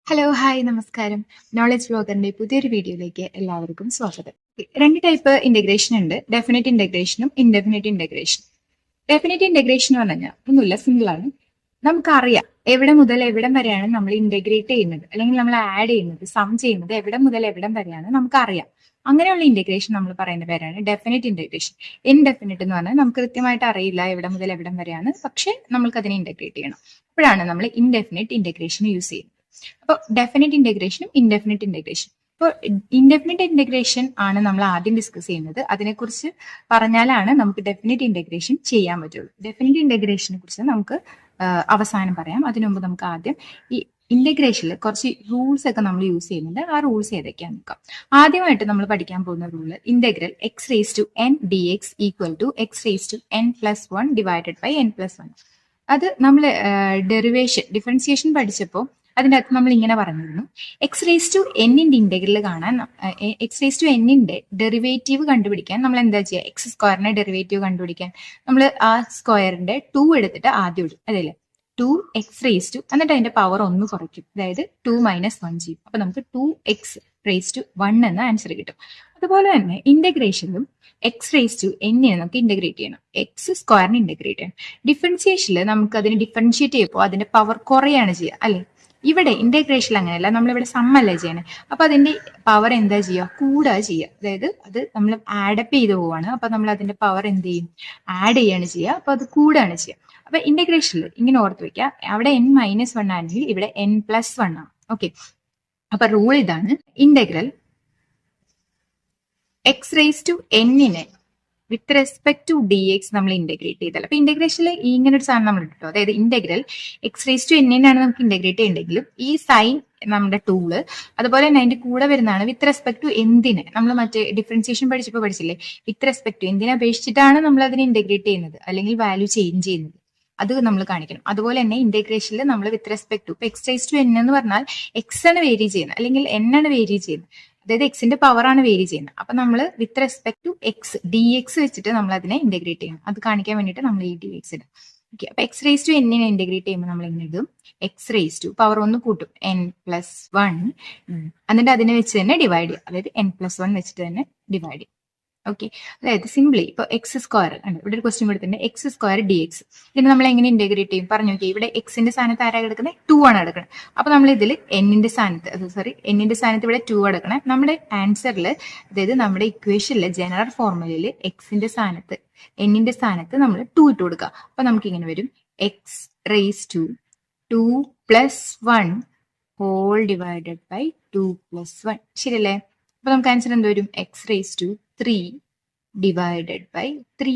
Hello hi നമസ്കാരം. Knowledge ബ്ലോഗറിന്റെ പുതിയൊരു വീഡിയോയിലേക്ക് എല്ലാവർക്കും സ്വാഗതം. രണ്ട് ടൈപ്പ് ഇന്റഗ്രേഷൻ ഉണ്ട്, ഡെഫിനറ്റ് ഇന്റഗ്രേഷനും ഇൻഡെഫിനറ്റ് ഇന്റഗ്രേഷനും. ഡെഫിനറ്റ് ഇന്റഗ്രേഷൻ എന്ന് പറഞ്ഞാൽ ഒന്നുമില്ല, സിമ്പിൾ ആണ്. നമുക്കറിയാം എവിടെ മുതൽ എവിടം വരെയാണ് നമ്മൾ ഇന്റഗ്രേറ്റ് ചെയ്യുന്നത് അല്ലെങ്കിൽ നമ്മൾ ആഡ് ചെയ്യുന്നത്, സം ചെയ്യുന്നത് എവിടെ മുതൽ എവിടം വരെയാണ് നമുക്കറിയാം. അങ്ങനെയുള്ള ഇന്റഗ്രേഷൻ നമ്മൾ പറയുന്ന പേരാണ് ഡെഫിനറ്റ് ഇന്റഗ്രേഷൻ. ഇൻഡെഫിനറ്റ് എന്ന് പറഞ്ഞാൽ നമുക്ക് കൃത്യമായിട്ട് അറിയില്ല എവിടെ മുതൽ എവിടം വരെയാണ്, പക്ഷെ നമുക്ക് അതിനെ ഇന്റഗ്രേറ്റ് ചെയ്യണം. അപ്പോഴാണ് നമ്മൾ ഇൻഡെഫിനറ്റ് ഇന്റഗ്രേഷൻ യൂസ് ചെയ്യുന്നത്. അപ്പോൾ ഡെഫിനറ്റ് ഇന്റഗ്രേഷനും ഇൻഡെഫിനറ്റ് ഇന്റഗ്രേഷൻ. ഇപ്പോൾ ഇൻഡെഫിനറ്റ് ഇന്റഗ്രേഷൻ ആണ് നമ്മൾ ആദ്യം ഡിസ്കസ് ചെയ്യുന്നത്. അതിനെക്കുറിച്ച് പറഞ്ഞാലാണ് നമുക്ക് ഡെഫിനറ്റ് ഇന്റഗ്രേഷൻ ചെയ്യാൻ പറ്റുള്ളൂ. ഡെഫിനറ്റ് ഇന്റഗ്രേഷനെ കുറിച്ച് നമുക്ക് അവസാനം പറയാം. അതിനു മുമ്പ് നമുക്ക് ആദ്യം ഈ ഇന്റഗ്രേഷനിൽ കുറച്ച് റൂൾസ് ഒക്കെ നമ്മൾ യൂസ് ചെയ്യുന്നുണ്ട്. ആ റൂൾസ് ഏതൊക്കെയാന്ന് നോക്കാം. ആദ്യമായിട്ട് നമ്മൾ പഠിക്കാൻ പോകുന്ന rule integral x raise to n d x equal to x raise to n plus one divided by n plus one. അത് നമ്മൾ ഡിഫറൻസിയേഷൻ പഠിച്ചപ്പോൾ അതിൻ്റെ അകത്ത് നമ്മൾ ഇങ്ങനെ പറഞ്ഞിരുന്നു, എക്സ് റേസ് ടു എന്നിന്റെ ഇന്റഗ്രൽ കാണാൻ, എക്സ് റേസ് ടു എന്നിന്റെ ഡെറിവേറ്റീവ് കണ്ടുപിടിക്കാൻ നമ്മൾ എന്താ ചെയ്യുക, എക്സ് സ്ക്വയറിന്റെ ഡെറിവേറ്റീവ് കണ്ടുപിടിക്കാൻ നമ്മൾ ആ സ്ക്വയറിന്റെ 2 എടുത്തിട്ട് ആദ്യം ഇടും. അതല്ലേ 2x റേസ് ടു, എന്നിട്ട് അതിന്റെ പവർ 1 കുറയ്ക്കും, അതായത് 2 - 1 ചെയ്യും. അപ്പൊ നമുക്ക് 2x റേസ് ടു 1 എന്ന ആൻസർ കിട്ടും. അതുപോലെ തന്നെ ഇന്റഗ്രേഷനിലും എക്സ് റേസ് ടു എന്നിനെ നമുക്ക് ഇന്റഗ്രേറ്റ് ചെയ്യണം, എക്സ് സ്ക്വയറിന് ഇന്റഗ്രേറ്റ് ചെയ്യണം. ഡിഫറൻസിയേഷനിൽ നമുക്ക് അതിനെ ഡിഫറൻഷിയേറ്റ് ചെയ്യുമ്പോൾ അതിന്റെ പവർ കുറയാണ് ചെയ്യുക, അല്ലെ? ഇവിടെ ഇന്റഗ്രേഷൻ അങ്ങനെയല്ല, നമ്മളിവിടെ സമ്മല്ലേ ചെയ്യണേ. അപ്പൊ അതിന്റെ പവർ എന്താ ചെയ്യുക, കൂടുക ചെയ്യുക. അതായത് അത് നമ്മൾ ആഡപ്പ് ചെയ്ത് പോവാണ്. അപ്പൊ നമ്മൾ അതിന്റെ പവർ എന്ത് ചെയ്യും, ആഡ് ചെയ്യാണ് ചെയ്യുക. അപ്പൊ അത് കൂടുകയാണ് ചെയ്യുക. അപ്പൊ ഇന്റഗ്രേഷനിൽ ഇങ്ങനെ ഓർത്ത് വെക്കുക, അവിടെ n-1 ആണെങ്കിൽ ഇവിടെ n+1 ആണ്. ഓക്കെ, അപ്പൊ റൂൾ ഇതാണ്, ഇന്റഗ്രൽ എക്സ് റേസ് ടു എന്നിനെ with respect to d x നമ്മൾ ഇന്റഗ്രേറ്റ് ചെയ്താൽ, അപ്പൊ ഇന്റഗ്രേഷനിൽ ഇങ്ങനെ ഒരു സാധനം നമ്മൾ ഇട്ടോ, അതായത് ഇന്റഗ്രൽ എക്സ് റേസ് ടു എന്നിനാണ് നമുക്ക് ഇന്റഗ്രേറ്റ് ചെയ്യേണ്ടെങ്കിലും ഈ സൈൻ നമ്മുടെ ടൂള് അതുപോലെ തന്നെ അതിന്റെ കൂടെ വരുന്നതാണ് വിത്ത് റെസ്പെക്ട് ടു എന്തിനെ. നമ്മൾ മറ്റേ ഡിഫറൻസിയേഷൻ പഠിച്ചപ്പോൾ പഠിച്ചില്ലേ, വിത്ത് റെസ്പെക്ട് ടു എന്തിനെ അപേക്ഷിച്ചിട്ടാണ് നമ്മൾ അതിനെ ഇന്റഗ്രേറ്റ് ചെയ്യുന്നത് അല്ലെങ്കിൽ വാല്യൂ ചേഞ്ച് ചെയ്യുന്നത്, അത് നമ്മൾ കാണിക്കണം. അതുപോലെ തന്നെ ഇന്റഗ്രേഷനിൽ നമ്മൾ വിത്ത് റെസ്പെക്ട് ടു, ഇപ്പൊ എക്സ് റേസ് ടു എൻ എന്ന് പറഞ്ഞാൽ എക്സ് ആണ് വേരി ചെയ്യുന്നത് അല്ലെങ്കിൽ എൻ ആണ് വേരി ചെയ്യുന്നത്, അതായത് എക്സിന്റെ പവർ ആണ് വേരി ചെയ്യുന്നത്. അപ്പൊ നമ്മൾ with respect to x d x വെച്ചിട്ട് നമ്മൾ അതിനെ ഇന്റഗ്രേറ്റ് ചെയ്യണം. അത് കാണിക്കാൻ വേണ്ടിയിട്ട് നമ്മൾ ഈ ഡി എക്സ് ഇടും. ഓക്കെ, അപ്പൊ എക്സ് റേസ് ടു എന്നിനെ ഇന്റഗ്രേറ്റ് ചെയ്യുമ്പോൾ നമ്മൾ എങ്ങനെ ഇടും, എക്സ് റേസ് ടു പവർ 1 കൂട്ടും n+1, എന്നിട്ട് അതിനെ വെച്ച് തന്നെ ഡിവൈഡ് ചെയ്യും, അതായത് n+1 വെച്ചിട്ട് തന്നെ ഡിവൈഡ് ചെയ്യും. ഓക്കെ, അതായത് സിംപ്ലി ഇപ്പൊ എക്സ് സ്ക്വയർ ഉണ്ട്, ഇവിടെ ഒരു ക്വസ്റ്റ്യൻ കൊടുത്തിട്ടുണ്ട്, എക്സ് സ്ക്വയർ ഡി എക്സ്. ഇതിന് നമ്മൾ എങ്ങനെ ഇന്റഗ്രേറ്റ് ചെയ്യും പറഞ്ഞു നോക്കിയാൽ, ഇവിടെ എക്സിന്റെ സ്ഥാനത്ത് ആരാ കിടക്കുന്നത്, 2 ആണ് കിടക്കുന്നത്. അപ്പൊ നമ്മൾ ഇതിൽ എന്നിന്റെ സ്ഥാനത്ത് ഇവിടെ 2 കിടക്കണം. നമ്മുടെ ആൻസറിൽ, അതായത് നമ്മുടെ ഇക്വേഷനിൽ ജനറൽ ഫോർമുലയിൽ എക്സിന്റെ സ്ഥാനത്ത് എന്നിന്റെ സ്ഥാനത്ത് നമ്മൾ 2 ഇട്ട് കൊടുക്കുക. അപ്പൊ നമുക്ക് ഇങ്ങനെ വരും, x raise to 2 + 1 whole divided by 2 + 1. ശരിയല്ലേ? അപ്പൊ നമുക്ക് ആൻസർ എന്ത് വരും, x raise to 3 divided by 3.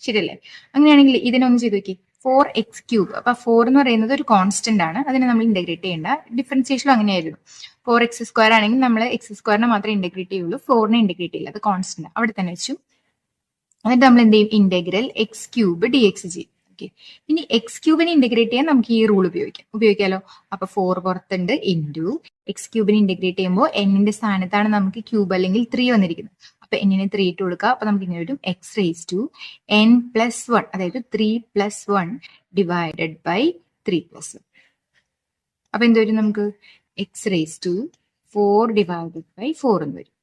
ശരിയല്ലേ? അങ്ങനെയാണെങ്കിൽ ഇതിനൊന്ന് ചെയ്ത് നോക്കി, 4x³. അപ്പൊ 4 എന്ന് പറയുന്നത് ഒരു കോൺസ്റ്റന്റ് ആണ്, അതിനെ നമ്മൾ ഇന്റഗ്രേറ്റ് ചെയ്യേണ്ട. ഡിഫറൻസിയേഷനും അങ്ങനെയായിരുന്നു, 4x² ആണെങ്കിൽ നമ്മൾ x² മാത്രമേ ഇന്റഗ്രേറ്റ് ചെയ്യുള്ളൂ, 4നെ ഇന്റഗ്രേറ്റ് ചെയ്യില്ല, അത് കോൺസ്റ്റന്റ് അവിടെ തന്നെ വെച്ചു. എന്നിട്ട് നമ്മൾ എന്ത് ചെയ്യും, ഇന്റഗ്രൽ x³ dx ചെയ്യും. ഓക്കെ, ഇനി x³ ഇന്റഗ്രേറ്റ് ചെയ്യാൻ നമുക്ക് ഈ റൂൾ ഉപയോഗിക്കാലോ. അപ്പൊ 4 പുറത്തുണ്ട്, ഇൻറ്റു x³ ഇന്റഗ്രേറ്റ് ചെയ്യുമ്പോൾ എന്നിന്റെ സ്ഥാനത്താണ് നമുക്ക് ക്യൂബ് അല്ലെങ്കിൽ 3 വന്നിരിക്കുന്നത്. അപ്പൊ എന്നിനെ 3 ഇട്ട് കൊടുക്കുക. അപ്പൊ നമുക്ക് ഇങ്ങനെ വരും, എക്സ് റേസ് ടു n+1, അതായത് 3+1 ഡിവൈഡഡ് ബൈ 3+1. അപ്പൊ എന്ത് വരും, നമുക്ക് x raise to 4 divided by 4 എന്ന് വരും,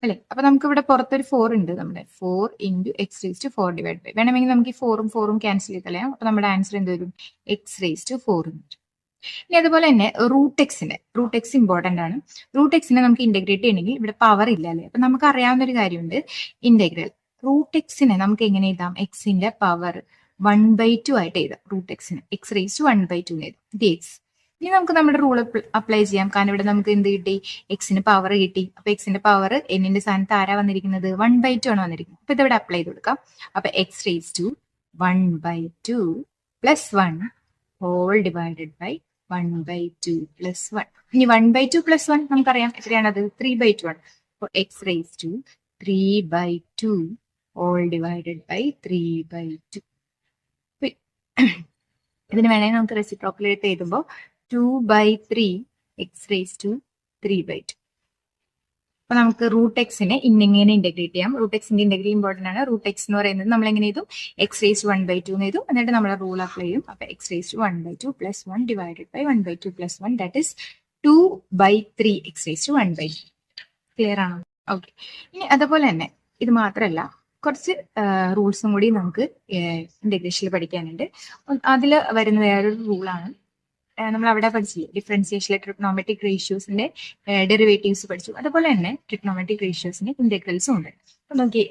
അല്ലെ? അപ്പൊ നമുക്ക് ഇവിടെ പുറത്തൊരു 4 ഉണ്ട്, നമ്മുടെ 4 into x raise to 4 divide by, വേണമെങ്കിൽ നമുക്ക് ഈ 4ഉം 4ഉം ക്യാൻസൽ ചെയ്ത് കളയാം. അപ്പൊ നമ്മുടെ ആൻസർ എന്ത് വരും, എക്സ് റേസ് ടു 4 എന്ന് വരും. ഇനി അതുപോലെ തന്നെ റൂട്ട് എക്സ് ഇമ്പോർട്ടന്റ് ആണ്. റൂട്ട് എക്സിനെ നമുക്ക് ഇന്റഗ്രേറ്റ് ചെയ്യണമെങ്കിൽ ഇവിടെ പവർ ഇല്ല, അല്ലെ? അപ്പൊ നമുക്ക് അറിയാവുന്ന ഒരു കാര്യമുണ്ട്, ഇന്റഗ്രൽ റൂട്ട് എക്സിനെ നമുക്ക് എങ്ങനെ എഴുതാം, എക്സിന്റെ പവർ 1/2 ആയിട്ട് എഴുതാം. റൂട്ട് എക്സിന് എക്സ് റേസ് ടു 1/2 എഴുതാം, dx. ഇനി നമുക്ക് നമ്മുടെ റൂൾ അപ്ലൈ ചെയ്യാം, കാരണം ഇവിടെ നമുക്ക് എന്ത് കിട്ടി, എക്സിന് പവർ കിട്ടി. അപ്പൊ എക്സിന്റെ പവർ എന്നിന്റെ സ്ഥാനത്ത് ആരാ വന്നിരിക്കുന്നത്, 1/2 ആണ് വന്നിരിക്കുന്നത്. അപ്പൊ ഇതിവിടെ അപ്ലൈ ചെയ്ത് കൊടുക്കാം. അപ്പൊ x raise to 1/2 + 1 whole divided by 1/2 + 1. ഇനി 1/2 + 1 നമുക്കറിയാം എത്രയാണത്, 3/2 ആണ്. അപ്പൊ x raise to 3/2 whole divided by 3/2. ഇതിന് വേണമെങ്കിൽ നമുക്ക് റെസിപ്രോക്കൽ എടുത്ത് എഴുതുമ്പോൾ 2/3 എക്സ് റേസ് ടു 3/2. അപ്പൊ നമുക്ക് റൂട്ട് എക്സിനെ ഇങ്ങനെ ഇന്റഗ്രേറ്റ് ചെയ്യാം. റൂട്ട് എക്സിന്റെ ഇന്റഗ്രൽ ഇമ്പോർട്ടന്റ് ആണ്. റൂട്ട് എക്സ് എന്ന് പറയുന്നത് നമ്മൾ എങ്ങനെ ചെയ്തു, എക്സ് റേസ് ടു 1/2 എന്ന് ചെയ്തു. എന്നിട്ട് നമ്മൾ റൂൾ അപ്ലൈ ചെയ്യും. അപ്പൊ x raise to 1/2 + 1 divided by 1/2 + 1, that is 2/3 x⁻1/3. Clear ആണോ? ഓക്കെ. ഇനി അതുപോലെ തന്നെ ഇത് മാത്രമല്ല, കുറച്ച് റൂൾസും കൂടി നമുക്ക് ഇന്റഗ്രേഷനിൽ പഠിക്കാനുണ്ട്. അതിൽ വരുന്ന വേറൊരു റൂളാണ്, നമ്മൾ അവിടെ പഠിച്ചില്ലേ, ഡിഫറൻസിയേഷനിലെ ട്രിഗ്നോമെട്രിക് റേഷ്യോസിന്റെ ഡെറിവേറ്റീവ്സ് പഠിച്ചു. അതുപോലെ തന്നെ ട്രിഗ്നോമെട്രിക് റേഷ്യോസിന്റെ ഇന്റഗ്രൽസും ഉണ്ട്. അപ്പൊ നോക്കി,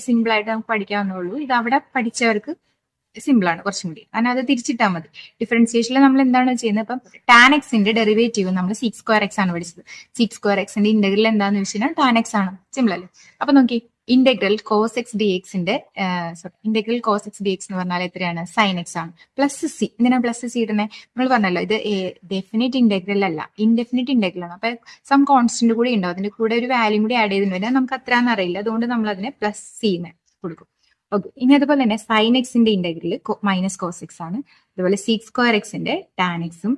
സിമ്പിൾ ആയിട്ട് നമുക്ക് പഠിക്കാവുന്നുള്ളൂ. ഇത് അവിടെ പഠിച്ചവർക്ക് സിമ്പിൾ ആണ് കുറച്ചും കൂടി, കാരണം അത് തിരിച്ചിട്ടാൽ മതി. ഡിഫറൻസിയേഷനിൽ നമ്മൾ എന്താണ് ചെയ്യുന്നത്, ഇപ്പം ടാൻ എക്സിന്റെ ഡെറിവേറ്റീവ് നമ്മൾ സീക്ക് സ്ക്വയർ എക്സ് ആണ് പഠിച്ചത്. സീക്ക് സ്ക്വയർ എക്സിന്റെ ഇന്റഗ്രൽ എന്താണെന്ന് വെച്ച് കഴിഞ്ഞാൽ ടാൻ എക്സ് ആണ്. സിമ്പിൾ അല്ലേ? അപ്പൊ നോക്കി, ഇന്റഗ്രൽ കോസ് എക്സ് ഡി എക്സിന്റെ integral cos x d x എന്ന് പറഞ്ഞാൽ എത്രയാണ്? സൈൻ എക്സ് ആണ്. Plus C. എന്തിനാ പ്ലസ് സി ഇടുന്നത്? നമ്മൾ പറഞ്ഞല്ലോ, ഇത് ഡെഫിനിറ്റ് ഇന്റഗ്രൽ അല്ല, ഇൻഡെഫിനിറ്റ് ഇന്റഗ്രൽ ആണ്. അപ്പൊ സം കോൺസ്റ്റന്റ് കൂടി ഉണ്ടാവും, അതിന്റെ കൂടെ ഒരു വാല്യൂ കൂടി ആഡ് ചെയ്തിട്ടുണ്ട്. നമുക്ക് അത്രയാണെന്ന് അറിയില്ല, അതുകൊണ്ട് നമ്മൾ അതിനെ പ്ലസ് സി കൊടുക്കും. ഓക്കെ. ഇനി അതുപോലെ തന്നെ സൈൻ എക്സിന്റെ ഇന്റഗ്രൽ മൈനസ് കോസ് എക്സ് ആണ്. അതുപോലെ സീക്ക് സ്ക്വയർ എക്സിന്റെ ടാൻ എക്സും,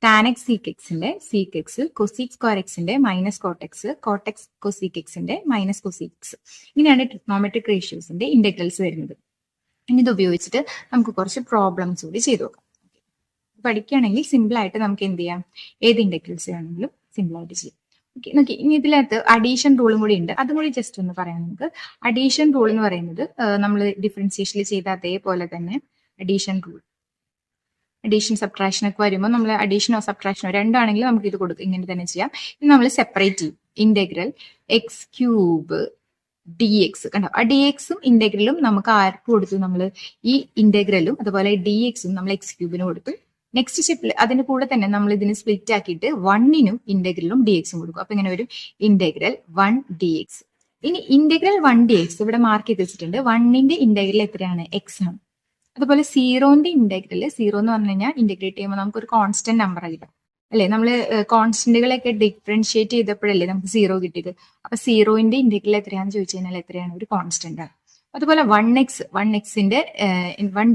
ടാൻ എക്സ് സീക്ക് എക്സിന്റെ സീക്ക് എക്സ്, കൊസീക് സ്ക്വയർ എക്സിന്റെ മൈനസ് കോട്ടെക്സ്, കോട്ടെക്സ് കൊസീക് എക്സിന്റെ മൈനസ് കൊസീക് എക്സ്. ഇങ്ങനെയാണ് ട്രിഗ്നോമെട്രിക് റേഷ്യോസിന്റെ ഇന്റഗ്രൽസ് വരുന്നത്. ഇനി ഇത് ഉപയോഗിച്ചിട്ട് നമുക്ക് കുറച്ച് പ്രോബ്ലംസ് കൂടി ചെയ്തു നോക്കാം. പഠിക്കുകയാണെങ്കിൽ സിമ്പിൾ ആയിട്ട് നമുക്ക് എന്ത് ചെയ്യാം, ഏത് ഇന്റഗ്രൽസ് വേണമെങ്കിലും സിമ്പിൾ ആയിട്ട് ചെയ്യാം. ഓക്കെ. നോക്കി, ഇനി ഇതിനകത്ത് അഡീഷൻ റൂളും കൂടി ഉണ്ട്, അതും കൂടി ജസ്റ്റ് ഒന്ന് പറയാം നമുക്ക്. അഡീഷൻ റൂൾ എന്ന് പറയുന്നത് നമ്മൾ ഡിഫറൻസിയേഷനിൽ ചെയ്ത അതേപോലെ തന്നെ അഡീഷൻ റൂൾ, അഡീഷൻ സബ്ട്രാക്ഷൻ ഒക്കെ വരുമ്പോൾ നമ്മൾ അഡീഷനോ സബ്ട്രാക്ഷനോ രണ്ടാണെങ്കിലും നമുക്ക് ഇത് കൊടുക്കും, ഇങ്ങനെ തന്നെ ചെയ്യാം. ഇത് നമ്മൾ സെപ്പറേറ്റ് ചെയ്യും. Integral X cube D X, കണ്ടോ? ആ ഡി എക്സും ഇന്റഗ്രലും നമുക്ക് ആർക്ക് കൊടുത്തു? നമ്മൾ ഈ ഇന്റഗ്രലും അതുപോലെ ഡി എക്സും നമ്മൾ എക്സ് ക്യൂബിന് കൊടുത്തു. നെക്സ്റ്റ് സ്റ്റെപ്പിൽ അതിന്റെ കൂടെ തന്നെ നമ്മൾ ഇതിന് സ്പ്ലിറ്റ് ആക്കിയിട്ട് 1നും ഇന്റഗ്രലും ഡി എക്സും കൊടുക്കും. അപ്പൊ ഇങ്ങനെ ഒരു ഇന്റഗ്രൽ 1 ഡി എക്സ്. ഇനി ഇന്റഗ്രൽ 1 ഡി എക്സ് ഇവിടെ മാർക്ക് ചെയ്ത് വെച്ചിട്ടുണ്ട്. 1ന്റെ ഇന്റഗ്രൽ എത്രയാണ്? എക്സ് ആണ്. അതുപോലെ സീറോന്റെ ഇന്റഗ്രൽ, സീറോ എന്ന് പറഞ്ഞു കഴിഞ്ഞാൽ ഇന്റഗ്രേറ്റ് ചെയ്യുമ്പോൾ നമുക്ക് ഒരു കോൺസ്റ്റന്റ് നമ്പർ കിട്ടും അല്ലെ? നമ്മൾ കോൺസ്റ്റന്റുകളൊക്കെ ഡിഫറൻഷിയേറ്റ് ചെയ്തപ്പോഴല്ലേ നമുക്ക് സീറോ കിട്ടിയത്. അപ്പൊ സീറോന്റെ ഇന്റഗ്രൽ എത്രയാണെന്ന് ചോദിച്ചു കഴിഞ്ഞാൽ എത്രയാണ്? ഒരു കോൺസ്റ്റന്റ് ആണ്. അതുപോലെ 1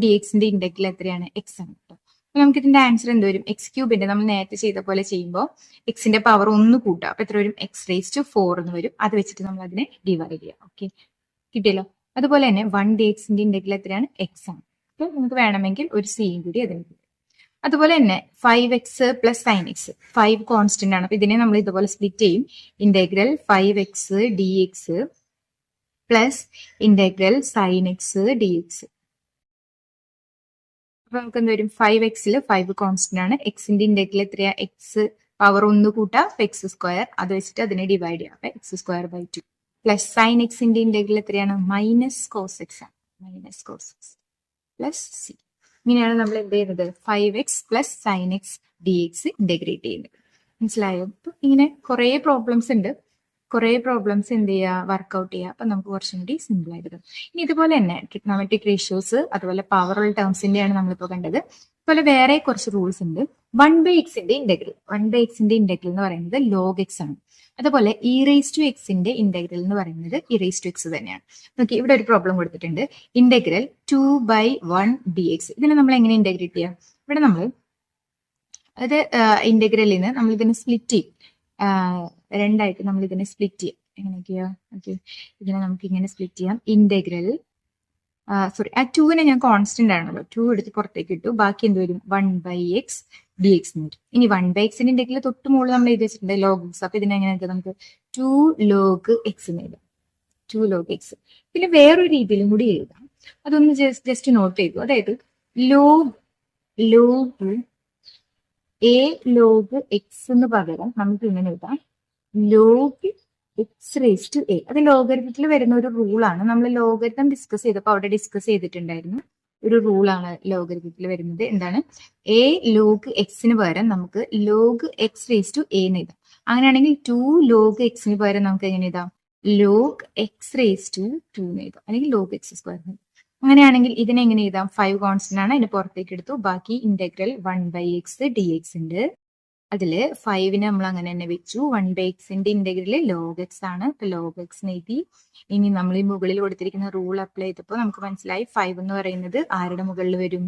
ഡി എക്സിന്റെ ഇന്റഗ്രൽ എത്രയാണ്? എക്സ് ആണ്. നമുക്ക് ഇതിന്റെ ആൻസർ എന്ത് വരും? എക്സ് ക്യൂബിന്റെ നമ്മൾ നേരത്തെ ചെയ്ത പോലെ ചെയ്യുമ്പോൾ എക്സിന്റെ പവർ 1 കൂട്ടാം. അപ്പൊ എത്ര വരും? x⁴ എന്ന് വരും. അത് വെച്ചിട്ട് നമ്മൾ അതിനെ ഡിവൈഡ് ചെയ്യാം. ഓക്കെ, കിട്ടിയല്ലോ. അതുപോലെ തന്നെ 1 ഡി എക്സിന്റെ ഇന്റഗ്രൽ എത്രയാണ്? എക്സ് ആണ്. അപ്പൊ നമുക്ക് വേണമെങ്കിൽ ഒരു സിയും കൂടി അതിന് കിട്ടും. അതുപോലെ തന്നെ 5x plus sine X, 5 constant ആണ്. അപ്പൊ ഇതിനെ നമ്മൾ ഇതുപോലെ സ്പ്ലിറ്റ് ചെയ്യും. Integral 5x D X plus integral sine x d X. അപ്പൊ നമുക്ക് എന്ത് വരും? 5x 5 കോൺസ്റ്റന്റ് ആണ്. എക്സിന്റെ ഇന്റഗ്രൽ എത്രയാ? എക്സ് പവർ 1 കൂട്ടാ, എക്സ് സ്ക്വയർ. അത് വെച്ചിട്ട് അതിനെ ഡിവൈഡ് ചെയ്യാം. അപ്പൊ x²/2 പ്ലസ് സൈൻ എക്സിന്റെ ഇന്റഗ്രൽ എത്രയാണ്? മൈനസ് കോസ് എക്സ് ആണ്. Minus cos x plus C. ഇങ്ങനെയാണ് നമ്മൾ എന്ത് ചെയ്യുന്നത്? 5x plus sine x d x integrate ചെയ്യുന്നത്. മനസ്സിലായോ? അപ്പൊ ഇങ്ങനെ കുറെ പ്രോബ്ലംസ് ഉണ്ട്. കുറെ പ്രോബ്ലംസ് എന്ത് ചെയ്യുക? വർക്ക്ഔട്ട് ചെയ്യുക. അപ്പൊ നമുക്ക് കുറച്ചും കൂടി സിമ്പിൾ ആയിട്ട് കിട്ടും. ഇനി ഇതുപോലെ തന്നെ ട്രിഗ്നോമെട്രിക് റേഷ്യോസ് അതുപോലെ പവറുള്ള ടേംസിന്റെയാണ് നമ്മളിപ്പോൾ കണ്ടത്. അതുപോലെ വേറെ കുറച്ച് റൂൾസ് ഉണ്ട്. 1/xന്റെ ഇന്റഗ്രൽ, 1/xന്റെ ഇന്റഗ്രൽ എന്ന് പറയുന്നത് ലോഗ് എക്സ് ആണ്. അതുപോലെ e⁻x ഇന്റഗ്രൽ എന്ന് പറയുന്നത് e⁻x തന്നെയാണ്. നോക്കി, ഇവിടെ ഒരു പ്രോബ്ലം കൊടുത്തിട്ടുണ്ട്. Integral 2/1 dx. ഇതിനെ നമ്മൾ എങ്ങനെ ഇന്റഗ്രേറ്റ് ചെയ്യാം? ഇവിടെ നമ്മൾ അത് ഇന്റഗ്രലിൽ നിന്ന് നമ്മൾ ഇതിനെ സ്പ്ലിറ്റ് ചെയ്യും. രണ്ടായിട്ട് നമ്മൾ ഇതിനെ സ്പ്ലിറ്റ് ചെയ്യാം. എങ്ങനെയൊക്കെയാ? ഓക്കെ, ഇതിനെ നമുക്ക് ഇങ്ങനെ സ്പ്ലിറ്റ് ചെയ്യാം. ഇന്റഗ്രൽ സോറി, ആ 2നെ ഞാൻ കോൺസ്റ്റന്റ് ആണല്ലോ, 2 എടുത്ത് പുറത്തേക്ക് ഇട്ടു. ബാക്കി എന്ത് വരും? 1/x dx എന്ന് വരും. ഇനി 1/xന്റെ ഇന്റഗ്രൽ തൊട്ട് മുകളിൽ നമ്മൾ എഴുതി വെച്ചിട്ടുണ്ട് ലോഗ് എക്സ്. അപ്പൊ ഇതിനെ എങ്ങനെ നമുക്ക് 2 log x എന്ന് എഴുതാം. 2 log x. പിന്നെ വേറൊരു രീതിയിലും കൂടി എഴുതാം. അതൊന്ന് ജസ്റ്റ് നോട്ട് ചെയ്തു. അതായത് ലോഗ് a log x എന്ന് പകരം നമുക്ക് ഇങ്ങനെ എഴുതാം ലോഗ് x⁻a. അത് ലോഗരിതത്തിൽ വരുന്ന ഒരു റൂളാണ്. നമ്മൾ ലോഗരിതം ഡിസ്കസ് ചെയ്തപ്പോൾ അവിടെ ഡിസ്കസ് ചെയ്തിട്ടുണ്ടായിരുന്നു. ഒരു റൂളാണ് ലോഗരിതത്തിൽ വരുന്നത്. എന്താണ്? a log x-ന് പകരം നമുക്ക് log x⁻a എന്ന് എഴുതാം. അങ്ങനെയാണെങ്കിൽ 2 log x-ന് പകരം നമുക്ക് എങ്ങനെ എഴുതാം? log x⁻2 എന്ന് എഴുതാം, അല്ലെങ്കിൽ log x². അങ്ങനെയാണെങ്കിൽ ഇതിനെ എങ്ങനെ എഴുതാം? 5 കോൺസ്റ്റന്റ് ആണ്, അതിന് പുറത്തേക്ക് എടുത്തു. ബാക്കി ഇന്റഗ്രൽ 1/x dx ഉണ്ട്. അതില് 5നെ നമ്മൾ അങ്ങനെ തന്നെ വെച്ചു. 1/xന്റെ ഇന്റഗ്രൽ log x ആണ്. ഇപ്പൊ log x എഴുതി. ഇനി നമ്മൾ ഈ മുകളിൽ കൊടുത്തിരിക്കുന്ന റൂൾ അപ്ലൈ ചെയ്തപ്പോൾ നമുക്ക് മനസ്സിലായി 5 എന്ന് പറയുന്നത് ആരുടെ മുകളിൽ വരും?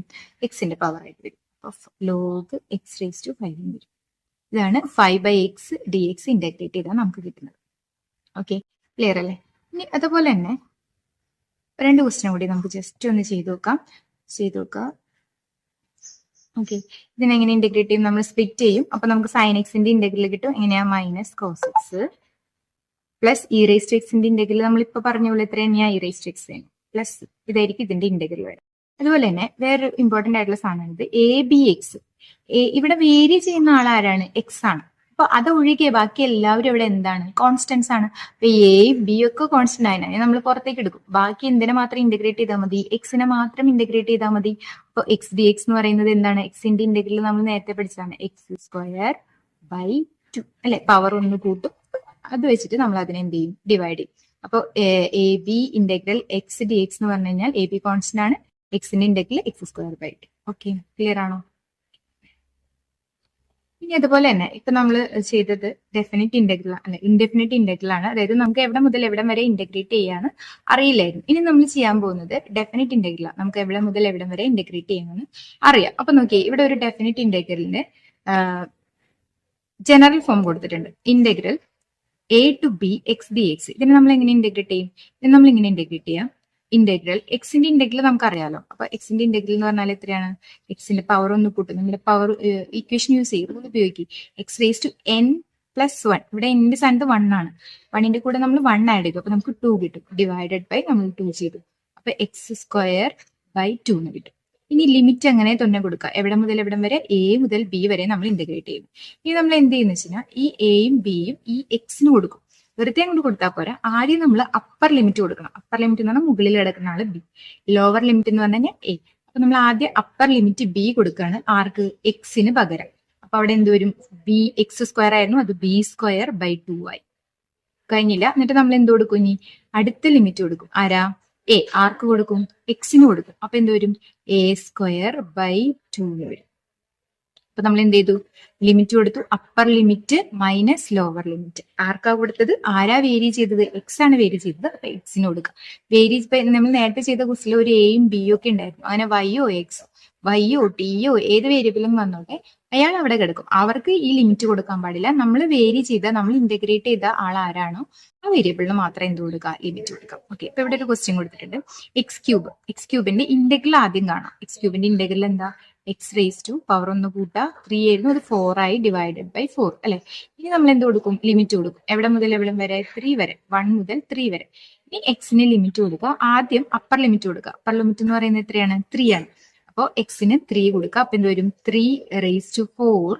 എക്സിന്റെ പവർ ആയിട്ട് വരും. അപ്പൊ log x⁻5 വരും. ഇതാണ് 5/x dx ഇന്റഗ്രേറ്റ് ചെയ്താൽ നമുക്ക് കിട്ടുന്നത്. ഓക്കെ, ക്ലിയർ അല്ലേ? ഇനി അതുപോലെ തന്നെ 2 ക്വസ്റ്റ്യൻ കൂടി നമുക്ക് ജസ്റ്റ് ഒന്ന് ചെയ്തു നോക്കാം. ഓക്കെ, ഇതിനെങ്ങനെ ഇന്റഗ്രേറ്റ് ചെയ്യും? നമ്മൾ സ്പ്ലിറ്റ് ചെയ്യും. അപ്പൊ നമുക്ക് സൈൻ എക്സിന്റെ ഇന്റഗ്രൽ കിട്ടും. എങ്ങനെയാ? Minus cos x plus e raise to എക്സിന്റെ ഇന്റഗ്രൽ നമ്മളിപ്പോ പറഞ്ഞ പോലെ എത്ര തന്നെയാ? E raise to x plus ഇതായിരിക്കും ഇതിന്റെ ഇന്റഗ്രൽ വരും. അതുപോലെ തന്നെ വേറൊരു ഇമ്പോർട്ടന്റ് ആയിട്ടുള്ള സാധനമാണിത്, എ ബി എക്സ്. ഇവിടെ വേരി ചെയ്യുന്ന ആൾ ആരാണ്? എക്സ് ആണ്. അപ്പൊ അത് ഒഴികെ ബാക്കി എല്ലാവരും ഇവിടെ എന്താണ്? കോൺസ്റ്റൻസ് ആണ്. അപ്പൊ എ ബി ഒക്കെ കോൺസ്റ്റന്റ് ആയതിനെ നമ്മൾ പുറത്തേക്ക് എടുക്കും. ബാക്കി എന്തിനെ മാത്രം ഇന്റഗ്രേറ്റ് ചെയ്താൽ മതി? എക്സിനെ മാത്രം ഇന്റഗ്രേറ്റ് ചെയ്താൽ മതി. അപ്പൊ എക്സ് ഡി എക്സ് എന്ന് പറയുന്നത് എന്താണ്? എക്സിന്റെ ഇന്റഗ്രൽ നമ്മൾ നേരത്തെ പഠിച്ചതാണ്, എക്സ് സ്ക്വയർ ബൈ 2 അല്ലെ? പവർ ഒന്ന് കൂട്ടും, അത് വെച്ചിട്ട് നമ്മൾ അതിനെ എന്ത് ചെയ്യും? ഡിവൈഡ് ചെയ്യും. അപ്പോൾ a b integral x d x എന്ന് പറഞ്ഞു കഴിഞ്ഞാൽ എ ബി കോൺസ്റ്റന്റ് ആണ്, എക്സിന്റെ ഇന്റഗ്രൽ x square by 2. Okay, clear ആണോ? ഇനി അതുപോലെ തന്നെ ഇപ്പൊ നമ്മൾ ചെയ്തത് ഡെഫിനിറ്റ് ഇന്റഗ്രൽ അല്ല, ഇൻഡെഫിനിറ്റ് ഇന്റഗ്രൽ ആണ്. അതായത് നമുക്ക് എവിടെ മുതൽ എവിടെ വരെ ഇന്റഗ്രേറ്റ് ചെയ്യാന്ന് അറിയില്ലായിരുന്നു. ഇനി നമ്മൾ ചെയ്യാൻ പോകുന്നത് ഡെഫിനിറ്റ് ഇന്റഗ്രൽ. നമുക്ക് എവിടെ മുതൽ എവിടെ വരെ ഇന്റഗ്രേറ്റ് ചെയ്യാമെന്ന് അറിയാം. അപ്പൊ നോക്കിയേ, ഇവിടെ ഒരു ഡെഫിനിറ്റ് ഇന്റഗ്രലിന്റെ ജനറൽ ഫോം കൊടുത്തിട്ടുണ്ട്. Integral a to b x d x. ഇതിനെ നമ്മൾ എങ്ങനെ ഇന്റഗ്രേറ്റ് ചെയ്യും? ഇത് നമ്മൾ ഇങ്ങനെ ഇന്റഗ്രേറ്റ് ചെയ്യാം. ഇന്റഗ്രൽ എക്സിന്റെ ഇന്റഗ്രൽ നമുക്ക് അറിയാലോ. അപ്പൊ എക്സിന്റെ ഇന്റഗ്രൽ എന്ന് പറഞ്ഞാൽ എത്രയാണ്? എക്സിന്റെ പവർ ഒന്ന് കൂട്ടും. നമ്മുടെ പവർ ഇക്വേഷൻ യൂസ് ചെയ്യും, ഉപയോഗിക്കും. X raise to n plus 1. ഇവിടെ എന്റെ സ്ഥാനത്ത് 1 ആണ്. 1ന്റെ കൂടെ നമ്മൾ 1 ആഡ് ചെയ്തു. അപ്പൊ നമുക്ക് 2 കിട്ടും. ഡിവൈഡഡ് ബൈ നമ്മൾ 2 ചെയ്തു. അപ്പൊ എക്സ് സ്ക്വയർ ബൈ 2 എന്ന് കിട്ടും. ഇനി ലിമിറ്റ് അങ്ങനെ തന്നെ കൊടുക്കുക. എവിടെ മുതൽ എവിടം വരെ? എ മുതൽ ബി വരെ നമ്മൾ ഇന്റഗ്രേറ്റ് ചെയ്യും. ഇനി നമ്മൾ എന്ത് ചെയ്യുന്ന വെച്ചാൽ ഈ എയും ബിയും ഈ എക്സിന് കൊടുക്കും. വെറുതെ അങ്ങോട്ട് കൊടുത്താൽ പോരാ, ആദ്യം നമ്മൾ അപ്പർ ലിമിറ്റ് കൊടുക്കണം. അപ്പർ ലിമിറ്റ് എന്ന് പറഞ്ഞാൽ മുകളിൽ കിടക്കുന്ന ആള് ബി, ലോവർ ലിമിറ്റ് എന്ന് പറഞ്ഞാൽ എ. അപ്പൊ നമ്മൾ ആദ്യം അപ്പർ ലിമിറ്റ് ബി കൊടുക്കുകയാണ്. ആർക്ക്? എക്സിന് പകരം. അപ്പൊ അവിടെ എന്ത് വരും? ബി എക്സ് സ്ക്വയർ ആയിരുന്നു, അത് ബി സ്ക്വയർ ബൈ 2 ആയി. കഴിഞ്ഞില്ല. എന്നിട്ട് നമ്മൾ എന്ത് കൊടുക്കും? ഇനി അടുത്ത ലിമിറ്റ് കൊടുക്കും. ആരാ? എ. ആർക്ക് കൊടുക്കും? എക്സിന് കൊടുക്കും. അപ്പൊ എന്ത് വരും? എ സ്ക്വയർ ബൈ 2 വരും. അപ്പൊ നമ്മൾ എന്ത് ചെയ്തു? ലിമിറ്റ് കൊടുത്തു. Upper limit minus lower limit. ആർക്കാ കൊടുത്തത്? ആരാ വേരി ചെയ്തത്? എക്സ് ആണ് വേരി ചെയ്തത്. അപ്പൊ എക്സിന് കൊടുക്കുക. വേരി നമ്മൾ നേരത്തെ ചെയ്ത ക്വസ്റ്റിൽ ഒരു എയും ബിയും ഒക്കെ ഉണ്ടായിരുന്നു. അങ്ങനെ വൈയോ എക്സോ വൈയോ ടിയോ ഏത് വേരിയബിളും വന്നോട്ടെ, അയാൾ അവിടെ കിടക്കും. അവർക്ക് ഈ ലിമിറ്റ് കൊടുക്കാൻ പാടില്ല. നമ്മൾ വേരി ചെയ്ത, നമ്മൾ ഇന്റഗ്രേറ്റ് ചെയ്ത ആൾ ആരാണോ ആ വേരിയബിളിന് മാത്രം എന്ത് കൊടുക്കുക? ലിമിറ്റ് കൊടുക്കാം. ഓക്കെ, ഇപ്പൊ ഇവിടെ ഒരു ക്വസ്റ്റ്യൻ കൊടുത്തിട്ടുണ്ട്. X cube. എക്സ് ക്യൂബിന്റെ ഇന്റഗ്രൽ ആദ്യം കാണാം. എക്സ് ക്യൂബിന്റെ ഇന്റഗ്രൽ എന്താ? എക്സ് റേസ് ടു പവർ ഒന്ന് കൂട്ടാ 3 ആയിരുന്നു, അത് 4 ആയി, ഡിവൈഡഡ് ബൈ 4 അല്ലെ? ഇനി നമ്മൾ എന്ത് കൊടുക്കും? ലിമിറ്റ് കൊടുക്കും. എവിടെ മുതൽ എവിടെ വരെ? 3 വരെ. 1 മുതൽ 3 വരെ. ഇനി എക്സിന് ലിമിറ്റ് കൊടുക്കുക. ആദ്യം അപ്പർ ലിമിറ്റ് കൊടുക്കുക. അപ്പർ ലിമിറ്റ് എന്ന് പറയുന്നത് എത്രയാണ്? 3 ആണ്. അപ്പോൾ എക്സിന് 3 കൊടുക്കുക. അപ്പൊ എന്ത് വരും? 3 raise to 4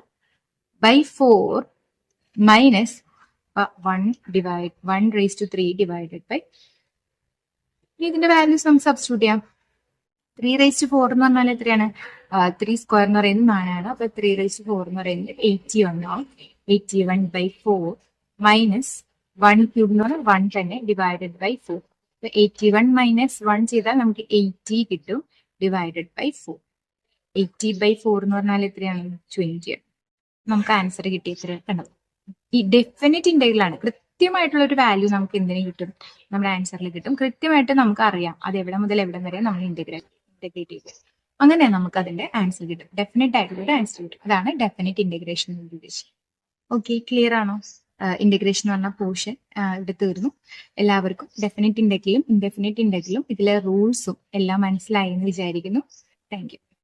by 4 minus 1 raise to 3 divided by. ഇനി ഇതിന്റെ വാല്യൂസ് നമുക്ക് സബ്സ്റ്റിറ്റ്യൂട്ട് ചെയ്യാം. 3 റേസ് ടു 4 എന്ന് പറഞ്ഞാൽ എത്രയാണ്? 3 സ്ക്വയർ എന്ന് പറയുന്നത് 4 ആണ്. അപ്പൊ 3 റേസ് ടു 4 എന്ന് പറയുന്നത് 81 ആവും. 81 ബൈ 4 മൈനസ് 1 ക്യൂബ് എന്ന് പറഞ്ഞാൽ 1 തന്നെ, ഡിവൈഡഡ് ബൈ 4. 81 മൈനസ് 1 ചെയ്താൽ നമുക്ക് 80 കിട്ടും, ഡിവൈഡഡ് ബൈ 4. 80 ബൈ 4 എന്ന് പറഞ്ഞാൽ എത്രയാണ്? 20 ആണ്. നമുക്ക് ആൻസർ കിട്ടിയ എത്ര കണ്ടത്? ഈ ഡെഫിനിറ്റ് ഇന്റഗ്രൽ ആണ്. കൃത്യമായിട്ടുള്ള ഒരു വാല്യൂ നമുക്ക് എന്തിനു കിട്ടും? നമ്മുടെ ആൻസറിൽ കിട്ടും. കൃത്യമായിട്ട് നമുക്ക് അറിയാം അത് എവിടെ മുതൽ എവിടെ വരെ നമ്മൾ ഇന്റഗ്രേറ്റ് ചെയ്ത്. അങ്ങനെ നമുക്ക് അതിന്റെ ആൻസർ കിട്ടും. ഡെഫിനറ്റ് ആയിട്ടുള്ള ഒരു ആൻസർ കിട്ടും. അതാണ് ഡെഫിനറ്റ് ഇന്റഗ്രേഷൻ എന്ന് ഉദ്ദേശിച്ചത്. ഓക്കെ, ക്ലിയർ ആണോ? ഇന്റഗ്രേഷൻ എന്ന് പറഞ്ഞ പോർഷൻ ഇവിടെ തീർന്നു. എല്ലാവർക്കും ഡെഫിനറ്റ് ഇന്റഗ്രലും ഇൻഡെഫിനറ്റ് ഇന്റഗ്രലും ഇതിലെ റൂൾസും എല്ലാം മനസ്സിലായി എന്ന് വിചാരിക്കുന്നു. Thank you.